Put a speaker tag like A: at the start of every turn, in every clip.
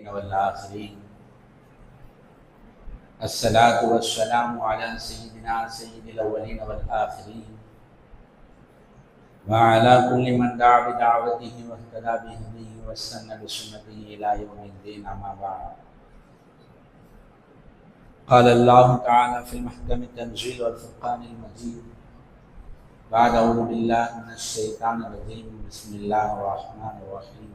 A: الأولين والآخرين الصلاة والسلام على سيدنا سيد الأولين والآخرين وعلى كل من دعا بدعوته واهتدى بهديه واستنى بسنته إلى يوم الدين. أما بعد، قال الله تعالى في المحكم التنزيل والفرقان المجيد بعد أعوذ بالله من الشيطان الرجيم بسم الله الرحمن الرحيم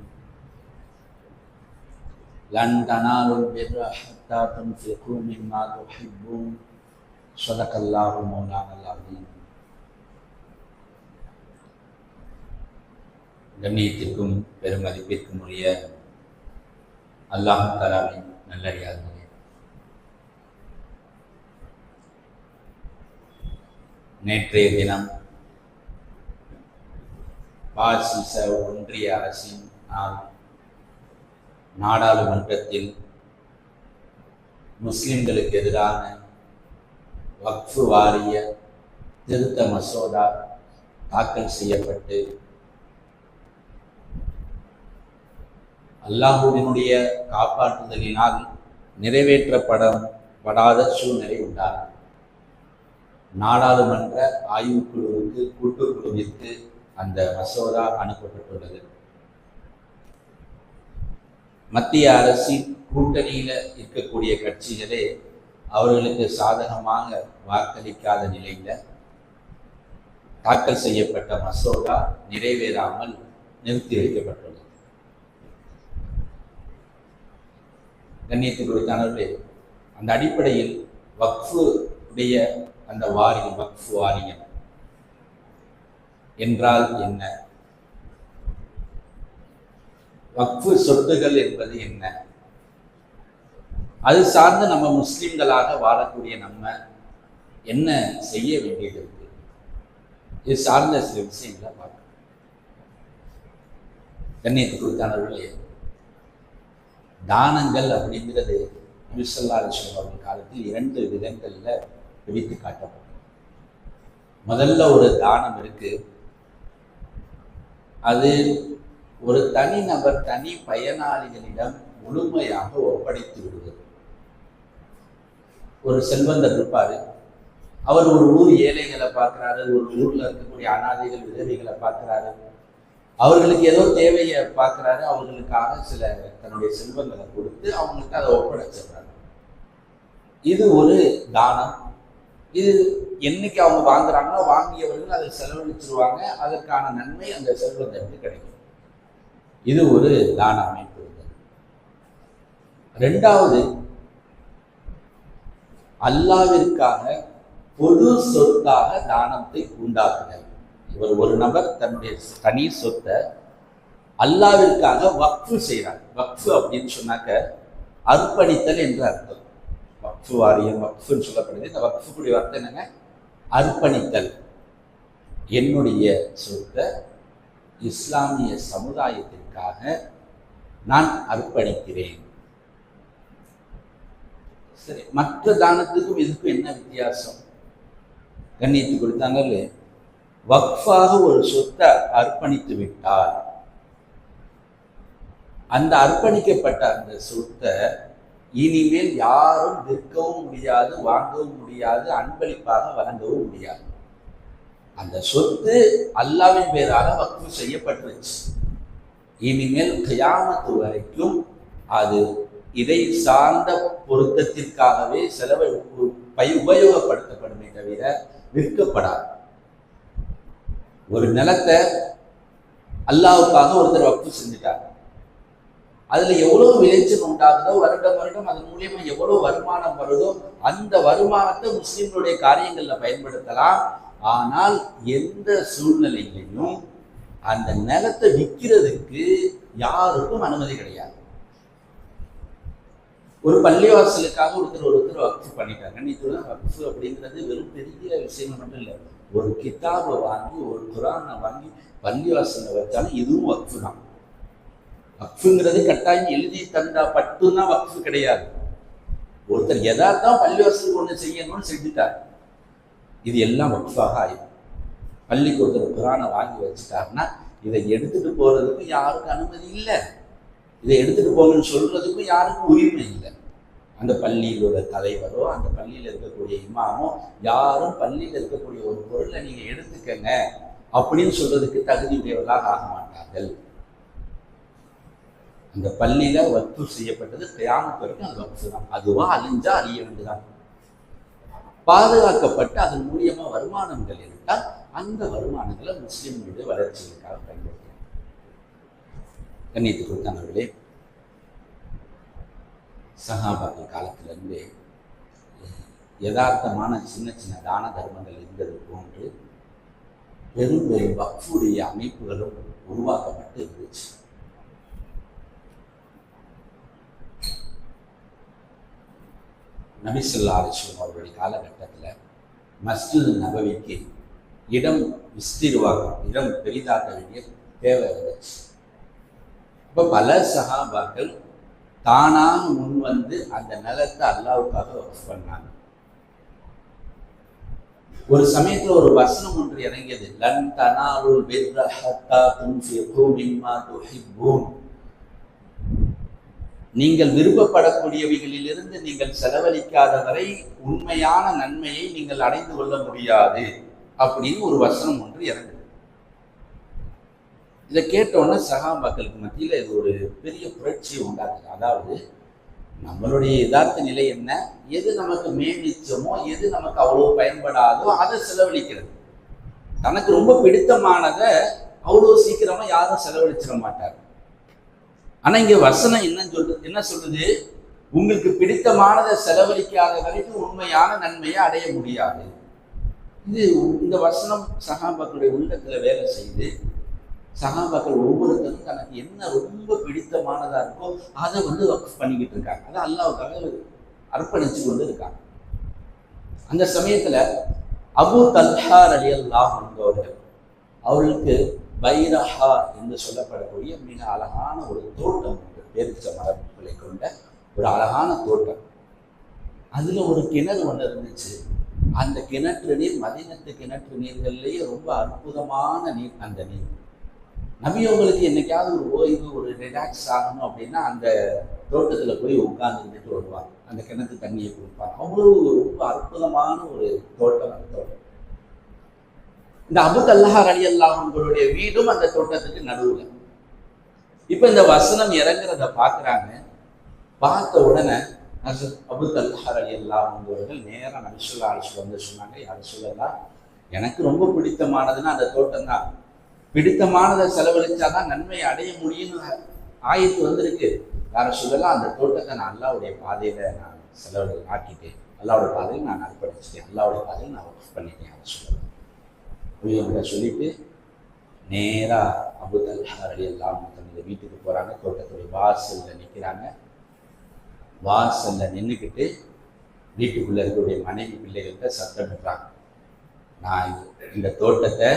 A: لن تنالوا البر حتى تنفقوا مما تحبون صدق الله مولانا العظيم. கண்ணியத்திற்கும் பெருமதிப்பிற்கும் உரிய அல்லாஹ் தஆலாவின் நல்லடியார்களே, நேற்றைய தினம் பாசிச ஒன்றிய அரசின் நாடாளுமன்றத்தில் முஸ்லிம்களுக்கு எதிரான வக்ஃபு வாரிய திருத்த மசோதா தாக்கல் செய்யப்பட்டு அல்லாஹ்வினுடைய காப்பாற்றுதலினால் நிறைவேற்றப்படாத சூழ்நிலை உண்டானது. நாடாளுமன்ற ஆய்வுக்குழுவுக்கு கூட்டுக்குழுவிற்கு அந்த மசோதா அனுப்பப்பட்டுள்ளது. மத்திய அரசின் கூட்டணியில் இருக்கக்கூடிய கட்சிகளே அவர்களுக்கு சாதகமாக வாக்களிக்காத நிலையில் தாக்கல் செய்யப்பட்ட மசோதா நிறைவேறாமல் நிறுத்தி வைக்கப்பட்டுள்ளது. கண்ணியத்திற்குரிய அந்த அடிப்படையில் வக்ஃபு உடைய அந்த வாரியம், வக்ஃபு வாரியம் என்றால் என்ன? வக்ஃபு சொத்துகள் என்பது என்ன? அது சார்ந்து நம்ம முஸ்லிம்களாக வாழக்கூடிய நம்ம என்ன செய்ய வேண்டியது இருக்கு? இது சார்ந்த சில விஷயங்களை பார்க்கணும். கண்ணியத்துக்குரிய தானங்கள் அப்படிங்கிறது நபி ஸல்லல்லாஹு அலைஹி வஸல்லம் காலத்தில் 2 விதங்கள்ல பிரித்து காட்டப்படும். முதல்ல ஒரு தானம் இருக்கு, அது ஒரு தனிநபர் தனி பயனாளிகளிடம் முழுமையாக ஒப்படைத்து விடுவது. ஒரு செல்வந்தர் இருப்பாரு, அவர் ஒரு ஊர் ஏழைகளை பார்க்கிறாரு, ஒரு ஊர்ல இருக்கக்கூடிய அனாதைகள் விதவைகளை பார்க்கிறாரு, அவர்களுக்கு ஏதோ தேவையை பார்க்கிறாரு, அவர்களுக்காக சில தன்னுடைய செல்வங்களை கொடுத்து அவங்களுக்கு அதை ஒப்படைச்சிடுறாங்க. இது ஒரு தானம். இது என்னைக்கு அவங்க வாங்குறாங்களோ வாங்கியவர்கள் அதை செலவழிச்சிருவாங்க, அதற்கான நன்மை அந்த செல்வந்தருக்கு கிடைக்கும். இது ஒரு தான அமைப்பு. ரெண்டாவது, அல்லாஹ்விற்காக பொது சொத்தாக தானத்தை உண்டாக்குதல். இவர் ஒரு நபர் தன்னுடைய தனி சொத்தை அல்லாஹ்விற்காக வக்ஃபு செய்கிறார். வக்ஃபு அப்படின்னு சொன்னாக்க அர்ப்பணித்தல் என்று அர்த்தம். வக்ஃபு வாரியம், வக்ஃபுன்னு சொல்லப்படுது. இந்த வக்ஃபுக்குடைய அர்த்தம் என்னங்க? அர்ப்பணித்தல். என்னுடைய சொத்தை இஸ்லாமிய சமுதாயத்திற்காக நான் அர்ப்பணிக்கிறேன். சரி, மற்ற தானத்துக்கும் இதுக்கும் என்ன வித்தியாசம்? கண்ணியத்து கொடுத்தாங்கல்ல, வக்ஃபாக ஒரு சொத்தை அர்ப்பணித்து விட்டால் அந்த அர்ப்பணிக்கப்பட்ட அந்த சொத்தை இனிமேல் யாரும் விற்கவும் முடியாது, வாங்கவும் முடியாது, அன்பளிப்பாக வழங்கவும் முடியாது. அந்த சொத்து அல்லாஹ்வின் பேராக வக்ஃபு செய்யப்பட்டுருச்சு. இனிமேல் கியாமத்து வரைக்கும் அது இதை சார்ந்த பொருத்தத்திற்காகவே உபயோகப்படுத்தப்படுமே தவிர விற்கப்படாது. ஒரு நிலத்தை அல்லாஹ்வுக்காக ஒருத்தர் வக்ஃபு செஞ்சுட்டார். அதுல எவ்வளவு விளைச்சல் உண்டாகுதோ, வருடம் வருடம் அதன் மூலியமா எவ்வளவு வருமானம் வருதோ, அந்த வருமானத்தை முஸ்லிம்களுடைய காரியங்கள்ல பயன்படுத்தலாம். ஆனால் எந்த சூழ்நிலையிலையும் அந்த நிலத்தை விற்கிறதுக்கு யாருக்கும் அனுமதி கிடையாது. ஒரு பள்ளிவாசலுக்காக ஒருத்தர் வக்ஃபு பண்ணிட்டாங்க. நீ வக்ஃபு அப்படிங்கிறது வெறும் பெரிய விஷயம் மட்டும் இல்லை. ஒரு கிதாபை வாங்கி, ஒரு குரானை வாங்கி பள்ளிவாசல வச்சாலும் இதுவும் வக்ஃபு தான். வக்ஃபுங்கிறது கட்டாயம் எழுதி தந்தா மட்டும்தான் வக்ஃபு கிடையாது. ஒருத்தர் எதார்த்தம் பள்ளிவாசலுக்கு ஒன்று செய்யணும்னு செஞ்சுட்டார், இது எல்லாம் வக்ஃபாக ஆயிடும். பள்ளிக்கு ஒருத்தர் குரானை வாங்கி வச்சுட்டாருன்னா இதை எடுத்துட்டு போறதுக்கு யாருக்கும் அனுமதி இல்லை. இதை எடுத்துட்டு போங்கன்னு சொல்றதுக்கும் யாருக்கும் உரிமை இல்லை. அந்த பள்ளியில் உள்ள தலைவரோ அந்த பள்ளியில் இருக்கக்கூடிய இமாமோ யாரும் பள்ளியில் இருக்கக்கூடிய ஒரு பொருளை நீங்க எடுத்துக்கங்க அப்படின்னு சொல்றதுக்கு தகுதி உடையவர்களாக ஆக மாட்டார்கள். அந்த பள்ளியில வக்ஃபு செய்யப்பட்டது கியாமத் வரைக்கும் அந்த வக்ஃபு தான். அதுவா அழிஞ்சா அழிய வேண்டுதான். பாதுகாக்கப்பட்டு அதன் மூலியமா வருமானங்கள் இருந்தால் அந்த வருமானங்களை முஸ்லிம்களுடைய வளர்ச்சிகளுக்காக பயன்படுத்த. கண்ணியத்துக்கு கொடுத்தானவர்களே, சஹாபாக்கள் காலத்திலிருந்து யதார்த்தமான சின்ன சின்ன தான தர்மங்கள் இருந்தது போன்று பெரும் பெரும் வக்ஃபுடைய அமைப்புகளும் உருவாக்கப்பட்டு இருந்துச்சு. நபி ஸல்லல்லாஹு அலைஹி வஸல்லம் அவருடைய காலகட்டத்தில் மஸ்ஜித் நபவிக்கு இடம் விஸ்தீர்வாக்கம், இடம் பெரிதாக்க வேண்டிய தேவை இருந்துச்சு. இப்போ பல சஹாபாக்கள் தானாக முன் வந்து அந்த நிலத்தை அல்லாஹ்வுக்காக வக்ஃப் பண்ணாங்க. ஒரு சமயத்துல ஒரு வசனம் ஒன்று இறங்கியது, லன் தனாலுல் பிர்ர ஹத்தா துன்ஃபிகு மிம்மா துஹிப்பூன். நீங்கள் விருப்பப்படக்கூடியவைகளிலிருந்து நீங்கள் செலவழிக்காத வரை உண்மையான நன்மையை நீங்கள் அடைந்து கொள்ள முடியாது அப்படின்னு ஒரு வசனம் ஒன்று இறங்குது. இதை கேட்டோன்னா சஹாபாக்களுக்கு மத்தியில் இது ஒரு பெரிய புரட்சியை உண்டாக்குது. அதாவது நம்மளுடைய யதார்த்த நிலை என்ன, எது நமக்கு மேமிச்சமோ எது நமக்கு அவ்வளோ பயன்படாதோ அதை செலவழிக்கிறது. தனக்கு ரொம்ப பிடித்தமானதை அவ்வளோ சீக்கிரமா யாரும் செலவழிச்சிட மாட்டார். ஆனா இங்க வசனம் என்ன சொல்றது, உங்களுக்கு பிடித்தமானதை செலவழிக்காத வரைக்கும் உண்மையான நன்மையை அடைய முடியாது. இது இந்த வசனம் சஹாபாக்களுடைய உள்ளத்துல வேலை செய்து சஹாபாக்கள் ஒவ்வொருத்தரும் தனக்கு என்ன ரொம்ப பிடித்தமானதா இருக்கோ அதை வந்து வக்ஃப் பண்ணிக்கிட்டு இருக்காங்க. அதை அல்லாஹ்வுக்காக அர்ப்பணிச்சு கொண்டு இருக்காங்க. அந்த சமயத்துல அபூ தல்ஹா ரலியல்லாஹு அன்ஹு அவர்களுக்கு பைரஹா என்று சொல்லப்படக்கூடிய மிக அழகான ஒரு தோட்டம் உண்டு. பேரிச்ச மரங்களை கொண்ட ஒரு அழகான தோட்டம். அதுல ஒரு கிணறு ஒன்று இருந்துச்சு. அந்த கிணற்று நீர் மதீனத்து கிணற்று நீர்கள்லேயே ரொம்ப அற்புதமான நீர். அந்த நீர் நபி அவங்களுக்கு என்னைக்காவது ஒரு ஓய்வு, ஒரு ரிலாக்ஸ் ஆகணும் அப்படின்னா அந்த தோட்டத்துல போய் உட்கார்ந்து இருந்துட்டு வருவாங்க. அந்த கிணத்து தண்ணியை கொடுப்பாங்க. அவ்வளவு ரொம்ப அற்புதமான ஒரு தோட்டம் அந்த தோட்டம். இந்த அபூ தல்ஹா ரலியல்லாஹு அன்ஹுடைய வீடும் அந்த தோட்டத்துக்கு நடுவுல. இப்ப இந்த வசனம் இறங்குறத பாக்குறாங்க. பார்த்த உடனே அபூ தல்ஹா ரலியல்லாஹு அன்ஹு அவர்கள் நேரா நபி ஸல்லல்லாஹு அலைஹி வஸல்லம் வந்து சொன்னாங்க, யார் ரசூலல்லாஹ், எனக்கு ரொம்ப பிடித்தமானதுன்னா அந்த தோட்டம் தான். பிடித்தமானதை செலவழிச்சாதான் நன்மையை அடைய முடியும்னு ஆயத்து வந்திருக்கு. யார் ரசூலல்லாஹ், அந்த தோட்டத்தை நான் அல்லாஹ்வுடைய பாதையில நான் ஆக்கிட்டேன், அல்லாஹ்வுடைய பாதையில் நான் அர்ப்பணிச்சிட்டேன், அல்லாஹ்வுடைய பாதையில் நான் வக்ஃப் பண்ணிட்டேன் யார் ரசூலல்லாஹ் சொல்லிட்டு நேரா அபூ தல்ஹா ரலியல்லாஹு அன்ஹு தன்னுடைய வீட்டுக்கு போறாங்க. தோட்டத்துடைய வாசல்ல நிற்கிறாங்க. வாசல்ல நின்றுக்கிட்டு வீட்டுக்குள்ள இருக்கக்கூடிய மனைவி பிள்ளைகள்கிட்ட சத்தமிடுறாங்க, நான் இந்த தோட்டத்தை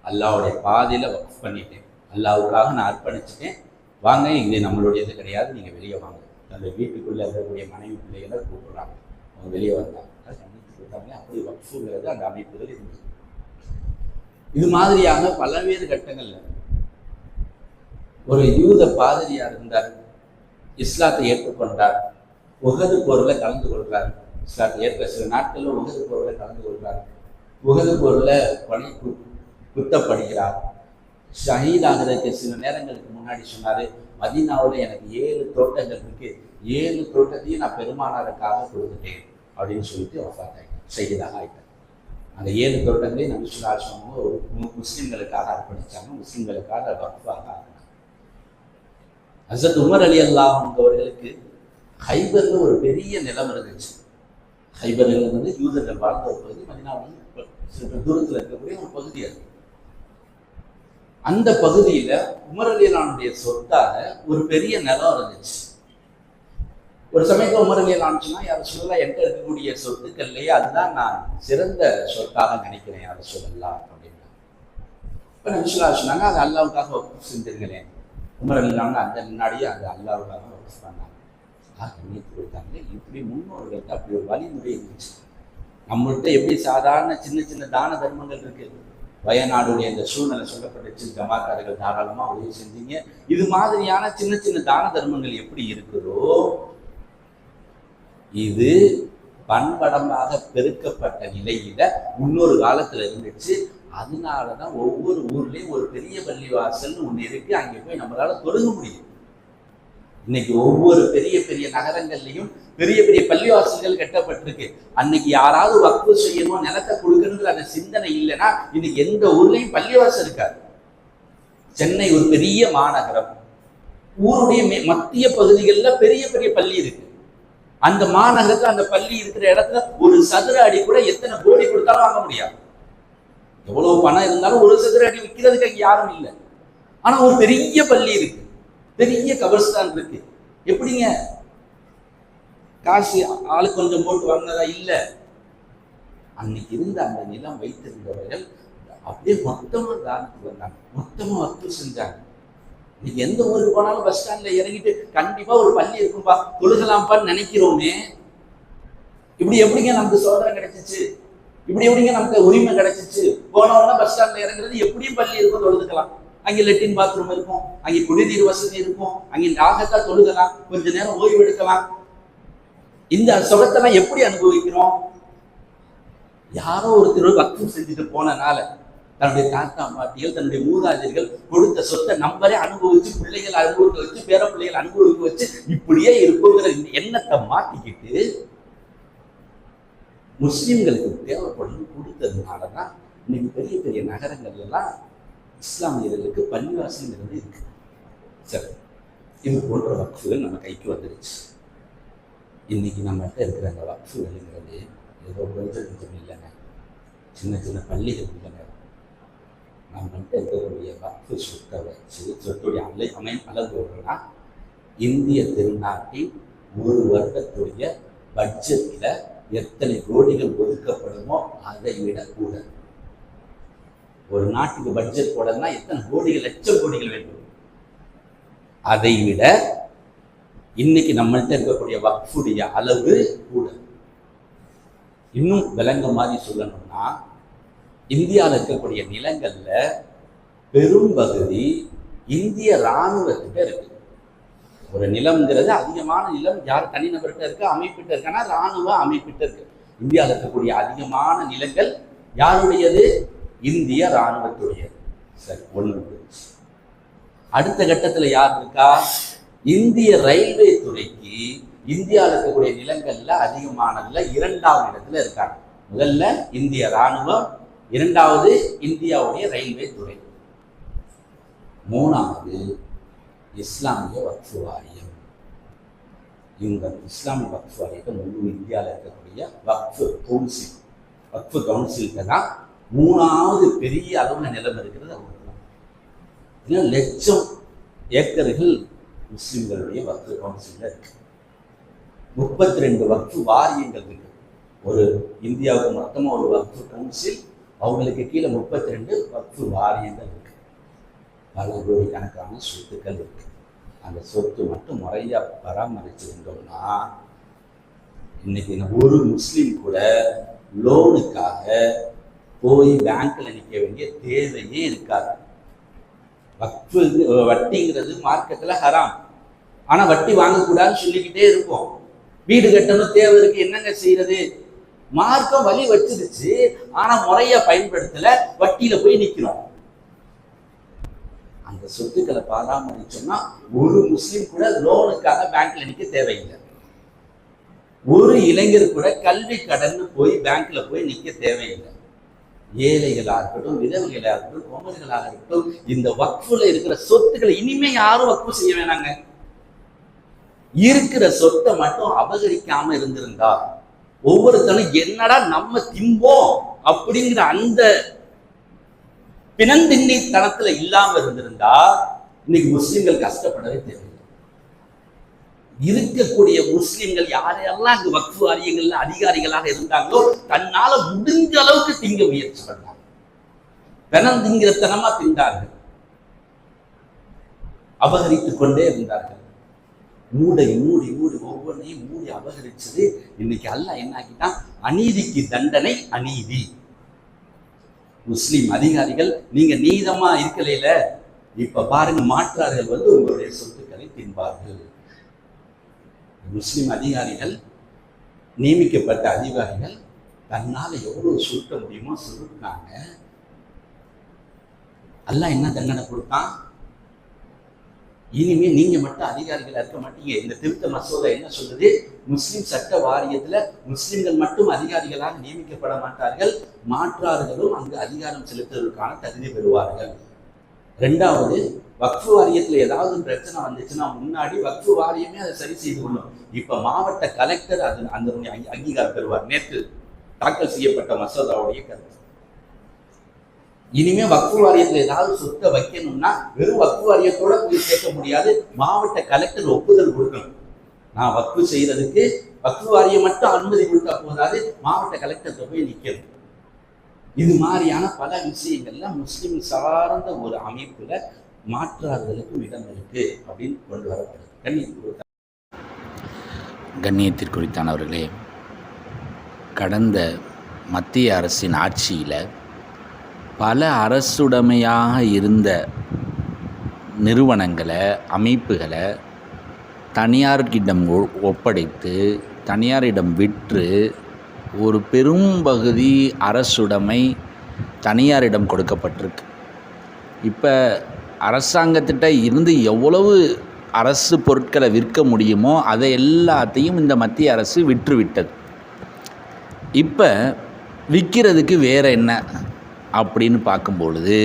A: அல்லாஹ்வுடைய பாதையில வக்ஃப் பண்ணிட்டேன், அல்லாஹ்வுக்காக நான் அர்ப்பணிச்சிட்டேன், வாங்க, இங்கே நம்மளுடையது கிடையாது, நீங்க வெளியே வாங்க. அந்த வீட்டுக்குள்ள இருக்கக்கூடிய மனைவி பிள்ளைகளை கூப்பிடுறாங்க. அவங்க வெளியே வந்தாங்க. அப்படி வக்ஃபுங்கிறது அந்த அமைப்புகள் இருந்தது. இது மாதிரியாக பல்வேறு கட்டங்கள்ல ஒரு யூத பாதிரியார் இருந்தார். இஸ்லாத்தை ஏற்றுக்கொண்டார். உஹது போர்ல கலந்து கொள்றார். இஸ்லாத்தை ஏற்ற சில நாட்கள்ல உஹது போர்ல கலந்து கொள்றார். உஹது போர்ல கொலை குத்தப்படுகிறார். ஷஹீத் ஆகிறதுக்கு சில நேரங்களுக்கு முன்னாடி சொன்னாரு, மதீனாவில் எனக்கு 7 தோட்டங்கள் இருக்கு, 7 தோட்டத்தையும் நான் பெருமானாருக்காக கொடுத்துட்டேன் அப்படின்னு சொல்லிட்டு வஃபாத் ஆயிட்டார், ஷஹீதாக ஆயிட்டார். அந்த 7 தோட்டங்களையும் நபி ஸல்லல்லாஹு அலைஹி வஸல்லம் ஒரு முஸ்லிம்களுக்காக அர்ப்பணிச்சாங்க, முஸ்லிம்களுக்காக வக்ஃபாக ஆனாங்க. ஹஸரத் உமர் ரலியல்லாஹு அன்ஹு அவர்களுக்கு ஹைபர்ல ஒரு பெரிய நிலம் இருந்துச்சு. ஹைபர்ல வந்து யூதர்கள் வாழ்ந்த ஒரு பகுதி, மதீனாவில் தூரத்தில் இருக்கக்கூடிய ஒரு பகுதி. அது அந்த பகுதியில உமர் ரலியல்லாஹு அன்ஹுடைய சொத்தாக ஒரு பெரிய நிலம் இருந்துச்சு. ஒரு சமயத்தில் உமர் ரலியல்லாஹு அன்ஹு சொன்னா, யார் ரசூலல்லாஹ், என்கிட்ட இருக்கக்கூடிய சொத்துக்கள்லையே அதுதான் நான் சிறந்த சொத்தாக நினைக்கிறேன் யார் ரசூலல்லாஹ் அப்படின்னா. இப்போ நபி ஸல்லல்லாஹு அலைஹி வஸல்லம் சொன்னாங்க, அது அல்லாஹ்வுக்காக வக்ஃப் செஞ்சிருங்களேன். உமர் ரலியல்லாஹு அன்ஹு அந்த முன்னாடியே அது அல்லாஹ்வுக்காக வக்ஃப் பண்ணாங்க. கொடுத்தாங்க. இப்படி முன்னோர்களுக்கு அப்படி ஒரு வழிமுறை இருந்துச்சு. நம்மள்கிட்ட எப்படி சாதாரண சின்ன சின்ன தான தர்மங்கள் இருக்கு, வயநாடுடைய இந்த சூழ்நிலை சொல்லப்பட்டுச்சு, ஜமாக்காரர்கள் தாராளமா உதவி செஞ்சீங்க. இது மாதிரியான சின்ன சின்ன தான தர்மங்கள் எப்படி இருக்குதோ, இது பன்மடங்காக பெருக்கப்பட்ட நிலையில முன்னொரு காலத்துல இருந்துச்சு. அதனாலதான் ஒவ்வொரு ஊர்லயும் ஒரு பெரிய பள்ளிவாசல் ஒண்ணு இருக்கு, அங்கே போய் நம்மளால தொழுக முடியும். இன்னைக்கு ஒவ்வொரு பெரிய பெரிய நகரங்கள்லயும் பெரிய பெரிய பள்ளிவாசல்கள் கட்டப்பட்டிருக்கு. அன்னைக்கு யாராவது வக்ஃபு செய்யணும், நிலத்தை கொடுக்கணுங்கிற அந்த சிந்தனை இல்லைன்னா இன்னைக்கு எந்த ஊர்லயும் பள்ளிவாசல் இருக்காது. சென்னை ஒரு பெரிய மாநகரம், ஊருடைய மத்திய பகுதிகளில் பெரிய பெரிய பள்ளி இருக்கு. அந்த மாநகரத்துல அந்த பள்ளி இருக்கிற இடத்துல ஒரு சதுர அடி கூட எத்தனை கோடி கொடுத்தாலும் வாங்க முடியாது. எவ்வளவு பணம் இருந்தாலும் ஒரு சதுர அடி விற்கிறதுக்கு அங்க யாரும் இல்லை. ஆனா ஒரு பெரிய பள்ளி இருக்கு, பெரிய கபர்ஸ்தான் இருக்கு. எப்படிங்க காசு ஆளு கொஞ்சம் போட்டு வாங்கினதா? இல்ல. அன்னைக்கு இருந்த அந்த நிலம் வைத்திருந்தவர்கள் அப்படியே மொத்தமா தானத்துக்கு வந்தாங்க, மொத்தமா வக்ஃப் செஞ்சாங்க. நீங்க எந்த ஊருக்கு போனாலும் பஸ் ஸ்டாண்ட்ல இறங்கிட்டு கண்டிப்பா ஒரு பள்ளி இருக்கும்பா, தொழுகலாம்பான்னு நினைக்கிறோமே. இப்படி எப்படிங்க நமக்கு சோதனை கிடைச்சிச்சு? இப்படி எப்படிங்க நமக்கு உரிமை கிடைச்சிச்சு? போனவொன்னா பஸ் ஸ்டாண்ட்ல இறங்குறது, எப்படியும் பள்ளி இருக்கும், தொழுதுக்கலாம். அங்கே லெட்டின் பாத்ரூம் இருக்கும், அங்கே குடிநீர் வசதி இருக்கும், அங்கே நாகத்தா தொழுகலாம், கொஞ்ச நேரம் ஓய்வு எடுக்கலாம். இந்த சுகத்தெல்லாம் எப்படி அனுபவிக்கிறோம்? யாரோ ஒருத்தர் வக்ஃப் செஞ்சுட்டு போனனால தன்னுடைய தாத்தா பாட்டிகள், தன்னுடைய மூதாதையர்கள் கொடுத்த சொத்தை நம்பரே அனுபவிச்சு, பிள்ளைகள் அனுபவிக்க வச்சு, பேர பிள்ளைகள் அனுபவிக்க வச்சு இப்படியே இருக்குங்கிற எண்ணத்தை மாட்டிக்கிட்டு முஸ்லிம்களுக்கு தேவைப்படும் கொடுத்ததுனாலதான் இன்னைக்கு பெரிய பெரிய நகரங்கள் எல்லாம் இஸ்லாமியர்களுக்கு பள்ளிவாசல்ங்கிறது இருக்கு. சரி, இது போன்ற வக்ஃபுகள் நம்ம கைக்கு வந்துருச்சு. இன்னைக்கு நம்மகிட்ட இருக்கிற அந்த வக்ஃபுகள்ங்கிறது ஏதோ கொஞ்சம் இல்லைங்க, சின்ன சின்ன பள்ளிகள் இல்லைங்க. நம்மகிட்ட இருக்கக்கூடிய வக்ஃபு சொத்தை வச்சு சொத்துடைய அளவுனா இந்திய திருநாட்டின் ஒரு வருடத்துடைய பட்ஜெட்ல எத்தனை கோடிகள் ஒதுக்கப்படுமோ அதை விட கூட. ஒரு நாட்டுக்கு பட்ஜெட் போடணும்னா எத்தனை கோடிகள், லட்சம் கோடிகள் வேண்டும். அதை விட இன்னைக்கு நம்மள்கிட்ட இருக்கக்கூடிய வக்ஃபுடைய அளவு கூட. இன்னும் விளங்க மாதிரி சொல்லணும்னா, இந்தியாவில் இருக்கக்கூடிய நிலங்கள்ல பெரும் பகுதி இந்திய இராணுவத்திட்ட இருக்கு. ஒரு நிலம்ங்கிறது அதிகமான நிலம் யார் தனிநபர்கிட்ட இருக்கு, அமைப்பிட்ட இருக்குன்னா இராணுவ அமைப்பிட்ட இருக்கு. இந்தியாவில் இருக்கக்கூடிய அதிகமான நிலங்கள் யாருடையது? இந்திய இராணுவத்துடையது. சரி, ஒன்று. அடுத்த கட்டத்துல யார் இருக்கா? இந்திய ரயில்வே துறைக்கு இந்தியாவில் இருக்கக்கூடிய நிலங்கள்ல அதிகமானதுல 2வது இடத்துல இருக்காங்க. முதல்ல இந்திய இராணுவம், 2வது இந்தியாவுடைய ரயில்வே துறை, 3வது இஸ்லாமிய வக்ஃபு வாரியம். இவங்க இஸ்லாமிய வக்ஃபு வாரியத்தை முழு இந்தியாவில் இருக்கக்கூடிய வக்ஃபு கவுன்சிலுக்கு தான் 3வது பெரிய அளவுல நிலம் இருக்கிறது. அவங்க லட்சம் ஏக்கர்கள் முஸ்லிம்களுடைய வக்ஃபு கவுன்சில் இருக்கு. 32 வக்ஃபு வாரியங்கள் இருக்கு. ஒரு இந்தியாவுக்கு மொத்தமா ஒரு வக்ஃபு கவுன்சில், அவங்களுக்கு கீழே 32 வக்ஃபு வாரியங்கள் இருக்கு. பல கோடி கணக்கான சொத்துக்கள் இருக்கு. அந்த சொத்து மட்டும் முறையா பராமரிச்சிருந்தோம்னா இன்னைக்கு ஒரு முஸ்லீம் கூட லோனுக்காக போய் பேங்க்ல நிற்க வேண்டிய தேவையே இருக்காது. வக்ஃபு வட்டிங்கிறது மார்க்கெட்ல ஹராம். ஆனா வட்டி வாங்கக்கூடாதுன்னு சொல்லிக்கிட்டே இருக்கும். வீடு கட்டணும், தேவை இருக்கு, என்னங்க செய்யறது? மார்க்கம் வழி வச்சிருச்சு, ஆனா முறையா பயன்படுத்தல, வட்டியில போய் நிக்கிறோம். அந்த சொத்துக்களை பராமரிச்சோம்னா ஒரு முஸ்லீம் கூட லோனுக்காக பேங்க்ல நிக்க தேவையில்லை. ஒரு இளைஞர் கூட கல்வி கடன் போய் பேங்க்ல போய் நிக்க தேவையில்லை. ஏழைகளாக இருக்கட்டும், விதவைகளாக இருக்கட்டும், குமர்களாக இருக்கட்டும், இந்த வக்ஃபுல இருக்கிற சொத்துக்களை இனிமே யாரும் வக்ஃபு செய்ய வேணாங்க. இருக்கிற சொத்தை மட்டும் அபகரிக்காம இருந்திருந்தா, ஒவ்வொருத்தனும் என்னடா நம்ம திம்போம் அப்படிங்கிற அந்த பிணந்திண்ணி தனத்துல இல்லாம இருந்திருந்தா இன்னைக்கு முஸ்லிம்கள் கஷ்டப்படவே தேவையில்லை. இருக்கக்கூடிய முஸ்லிம்கள் யாரெல்லாம் அங்கு வக்ஃபு வாரியங்கள்ல அதிகாரிகளாக இருந்தாங்களோ தன்னால முடிஞ்ச அளவுக்கு திங்க முயற்சி பண்ணாங்க. பிணந்திங்கிறத்தனமா திண்டார்கள், அபகரித்துக் கொண்டே இருந்தார்கள். மூடி மூடி மூடி ஒவ்வொன்றையும் மூடி அபகரிச்சது இன்னைக்கு அல்லாஹ் என்ன ஆக்கிட்டான்? அநீதிக்கு தண்டனை அநீதி. முஸ்லிம் அதிகாரிகள் நீங்க நீதமா இருக்கலையில இப்ப பாருங்க மாற்றார்கள் வந்து உங்களுடைய சொத்துக்களை தின்பார்கள். முஸ்லிம் அதிகாரிகள், நியமிக்கப்பட்ட அதிகாரிகள் தன்னால எவ்வளவு சுருட்ட முடியுமோ சுருட்டாங்க. அல்லாஹ் என்ன தண்டனை கொடுத்தான்? இனிமே நீங்க மட்டும் அதிகாரிகளா இருக்க மாட்டீங்க. இந்த திருத்த மசோதா என்ன சொல்றது? முஸ்லிம் சட்ட வாரியத்துல முஸ்லிம்கள் மட்டும் அதிகாரிகளாக நியமிக்கப்பட மாட்டார்கள், மாற்றார்களும் அங்கு அதிகாரம் செலுத்துவதற்கான தகுதி பெறுவார்கள். ரெண்டாவது, வக்ஃபு வாரியத்துல ஏதாவது பிரச்சனை வந்துச்சுன்னா முன்னாடி வக்ஃபு வாரியமே அதை சரி செய்து கொள்ளும். இப்ப மாவட்ட கலெக்டர் அது அந்த அங்கீகாரம் பெறுவார். நேற்று தாக்கல் செய்யப்பட்ட மசோதாவுடைய கருத்து. இனிமே வக்ஃபு வாரியத்துல ஏதாவது சொத்தை வைக்கணும்னா வெறும் வக்ஃபு வாரியத்தோட போய் சேர்க்க முடியாது, மாவட்ட கலெக்டர் ஒப்புதல் கொடுக்கணும். நான் வக்ஃபு செய்யறதுக்கு வக்ஃபு வாரியம் மட்டும் அனுமதி கொடுத்தா போதாது, மாவட்ட கலெக்டர்கிட்ட போய் நிற்கணும். இது மாதிரியான பல விஷயங்கள்ல முஸ்லிம் சார்ந்த ஒரு அமைப்புல மாற்றார்களுக்கும் இடம் இருக்கு அப்படின்னு கொண்டு வரப்படுது.
B: கண்ணியத்திற்குரித்தானவர்களே, கடந்த மத்திய அரசின் ஆட்சியில் பல அரசுடைமையாக இருந்த நிறுவனங்களை, அமைப்புகளை தனியாரிடம் ஒப்படைத்து தனியாரிடம் விற்று ஒரு பெரும் பகுதி அரசுடைமை தனியாரிடம் கொடுக்கப்பட்டிருக்கு. இப்போ அரசாங்கத்திட்ட இருந்து எவ்வளவு அரசு பொருட்களை விற்க முடியுமோ அதை எல்லாத்தையும் இந்த மத்திய அரசு விற்றுவிட்டது. இப்போ விற்கிறதுக்கு வேறு என்ன அப்படின்னு பார்க்கும்பொழுது,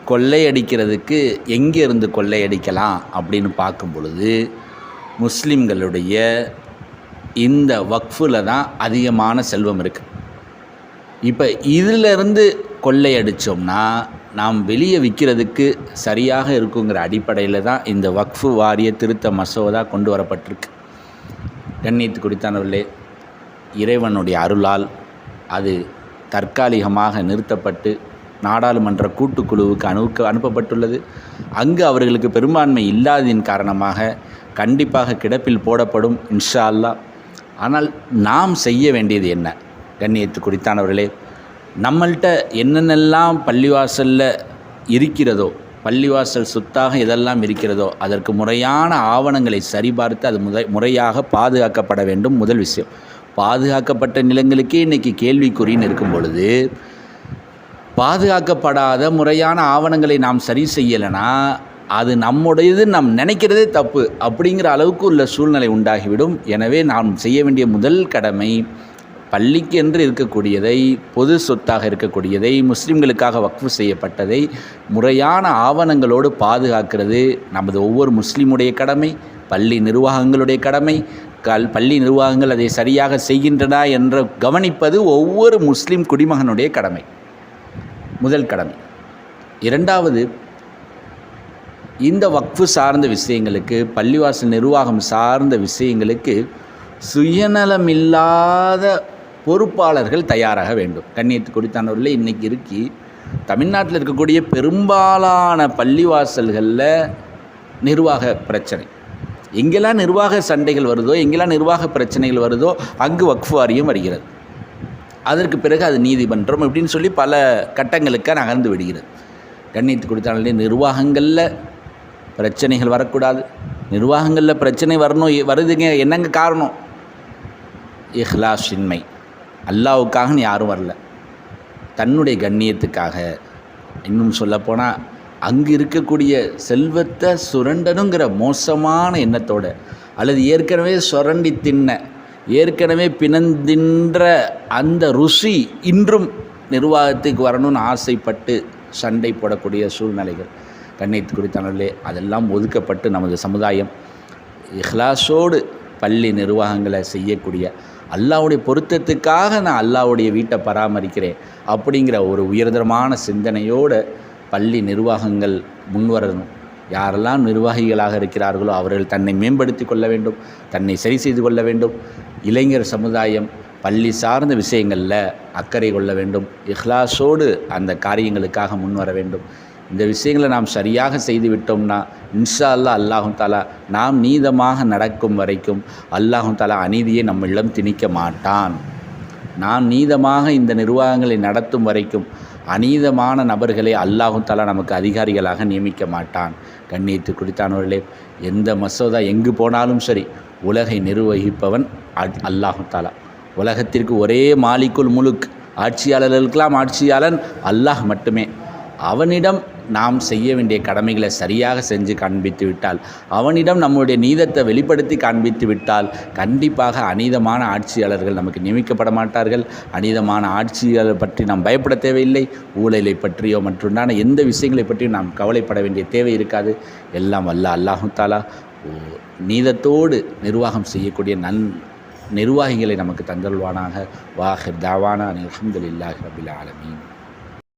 B: கொள்ளையடிக்கிறதுக்கு எங்கே இருந்து கொள்ளையடிக்கலாம் அப்படின்னு பார்க்கும் பொழுது முஸ்லிம்களுடைய இந்த வக்ஃபில் தான் அதிகமான செல்வம் இருக்குது. இப்போ இதிலிருந்து கொள்ளையடித்தோம்னா நாம் வெளியே விற்கிறதுக்கு சரியாக இருக்குங்கிற அடிப்படையில் தான் இந்த வக்ஃபு வாரிய திருத்த மசோதா கொண்டு வரப்பட்டிருக்கு. கண்ணியத்துக்குரித்தானவர்களே, இறைவனுடைய அருளால் அது தற்காலிகமாக நிறுத்தப்பட்டு நாடாளுமன்ற கூட்டுக்குழுவுக்கு அனுப்பப்பட்டுள்ளது. அங்கு அவர்களுக்கு பெரும்பான்மை இல்லாததின் காரணமாக கண்டிப்பாக கிடப்பில் போடப்படும் இன்ஷா அல்லாஹ். ஆனால் நாம் செய்ய வேண்டியது என்ன? கண்ணியத்துக்குரித்தானவர்களே, நம்மள்கிட்ட என்னென்னலாம் பள்ளிவாசலில் இருக்கிறதோ, பள்ளிவாசல் சொத்தாக எதெல்லாம் இருக்கிறதோ அதற்கு முறையான ஆவணங்களை சரிபார்த்து அது முறையாக பாதுகாக்கப்பட வேண்டும். முதல் விஷயம், பாதுகாக்கப்பட்ட நிலங்களுக்கே இன்றைக்கி கேள்விக்குறின்னு இருக்கும் பொழுது, பாதுகாக்கப்படாத முறையான ஆவணங்களை நாம் சரி செய்யலைன்னா அது நம்முடையது நாம் நினைக்கிறதே தப்பு அப்படிங்கிற அளவுக்கு உள்ள சூழ்நிலை உண்டாகிவிடும். எனவே நாம் செய்ய வேண்டிய முதல் கடமை, பள்ளிக்கு என்று இருக்கக்கூடியதை, பொது சொத்தாக இருக்கக்கூடியதை, முஸ்லிம்களுக்காக வக்ஃபு செய்யப்பட்டதை முறையான ஆவணங்களோடு பாதுகாக்கிறது நமது ஒவ்வொரு முஸ்லீமுடைய கடமை, பள்ளி நிர்வாகங்களுடைய கடமை. பள்ளி நிர்வாகங்கள் அதை சரியாக செய்கின்றன என்று கவனிப்பது ஒவ்வொரு முஸ்லீம் குடிமகனுடைய கடமை, முதல் கடமை. இரண்டாவது, இந்த வக்ஃபு சார்ந்த விஷயங்களுக்கு, பள்ளிவாசல் நிர்வாகம் சார்ந்த விஷயங்களுக்கு சுயநலமில்லாத பொறுப்பாளர்கள் தயாராக வேண்டும். கண்ணியத்துக்குரித்தானவர்களே, இன்றைக்கி தமிழ்நாட்டில் இருக்கக்கூடிய பெரும்பாலான பள்ளிவாசல்களில் நிர்வாக பிரச்சனை. எங்கெல்லாம் நிர்வாக சண்டைகள் வருதோ, எங்கெல்லாம் நிர்வாக பிரச்சனைகள் வருதோ அங்கு வக்ஃபு வாரியம் வருகிறது. அதற்கு பிறகு அது நீதிமன்றம் இப்படின்னு சொல்லி பல கட்டங்களுக்கு நகர்ந்து விடுகிறது. கண்ணியத்துக்குரித்தானவர்களே, நிர்வாகங்களில் பிரச்சனைகள் வரக்கூடாது. நிர்வாகங்களில் பிரச்சனை வருதுங்க, என்னங்க காரணம்? இஹ்லாஸ் இன்மை. அல்லாஹ்வுக்காகன்னு யாரும் வரல, தன்னுடைய கண்ணியத்துக்காக. இன்னும் சொல்லப்போனால் அங்கு இருக்கக்கூடிய செல்வத்தை சுரண்டனுங்கிற மோசமான எண்ணத்தோடு, அல்லது ஏற்கனவே சுரண்டி தின்ன, ஏற்கனவே பிணந்தின்ற அந்த ருசி இன்றும் நிர்வாகத்துக்கு வரணும்னு ஆசைப்பட்டு சண்டை போடக்கூடிய சூழ்நிலைகள். கண்ணியத்துக்குரித்தானவர்களே, அதெல்லாம் ஒதுக்கப்பட்டு நமது சமுதாயம் இஹ்லாஸோடு பள்ளி நிர்வாகங்களை செய்யக்கூடிய, அல்லாஹ்வுடைய பொருத்தத்துக்காக நான் அல்லாஹ்வுடைய வீட்டை பராமரிக்கிறேன் அப்படிங்கிற ஒரு உயர்தரமான சிந்தனையோடு பள்ளி நிர்வாகங்கள் முன்வரணும். யாரெல்லாம் நிர்வாகிகளாக இருக்கிறார்களோ அவர்கள் தன்னை மேம்படுத்தி கொள்ள வேண்டும், தன்னை சரி செய்து கொள்ள வேண்டும். இளைஞர் சமுதாயம் பள்ளி சார்ந்த விஷயங்களில் அக்கறை கொள்ள வேண்டும், இஹ்லாஸோடு அந்த காரியங்களுக்காக முன்வர வேண்டும். இந்த விஷயங்களை நாம் சரியாக செய்து விட்டோம்னா இன்ஷா அல்லாஹ் அல்லாஹு தாலா நாம் நீதமாக நடக்கும் வரைக்கும் அல்லாஹு தாலா அநீதியை நம்மிடம் திணிக்க மாட்டான். நாம் நீதமாக இந்த நிர்வாகங்களை நடத்தும் வரைக்கும் அநீதமான நபர்களை அல்லாஹு தஆலா நமக்கு அதிகாரிகளாக நியமிக்க மாட்டான். கண்ணியத்து குறித்தானவர்களே, எந்த மசோதா எங்கு போனாலும் சரி, உலகை நிர்வகிப்பவன் அல்லாஹு தஆலா. உலகத்திற்கு ஒரே மாலிக்குல் முலுக், ஆட்சியாளர்களுக்கெல்லாம் ஆட்சியாளன் அல்லாஹ் மட்டுமே. அவனிடம் நாம் செய்ய வேண்டிய கடமைகளை சரியாக செஞ்சு காண்பித்து விட்டால், அவனிடம் நம்முடைய நீதத்தை வெளிப்படுத்தி காண்பித்து விட்டால், கண்டிப்பாக அநீதமான ஆட்சியாளர்கள் நமக்கு நியமிக்கப்பட மாட்டார்கள். அநீதமான ஆட்சியாளர் பற்றி நாம் பயப்பட தேவையில்லை. ஊழலை பற்றியோ மற்றுண்டான எந்த விஷயங்களை பற்றியும் நாம் கவலைப்பட வேண்டிய தேவை இருக்காது. எல்லாம் அல்லாஹு தஆலா நீதத்தோடு நிர்வாகம் செய்யக்கூடிய நிர்வாகிகளை நமக்கு தந்தருள்வானாக. வாஹிர் தாவானா அல்ஹம்துலில்லாஹி ரப்பில் ஆலமீன்.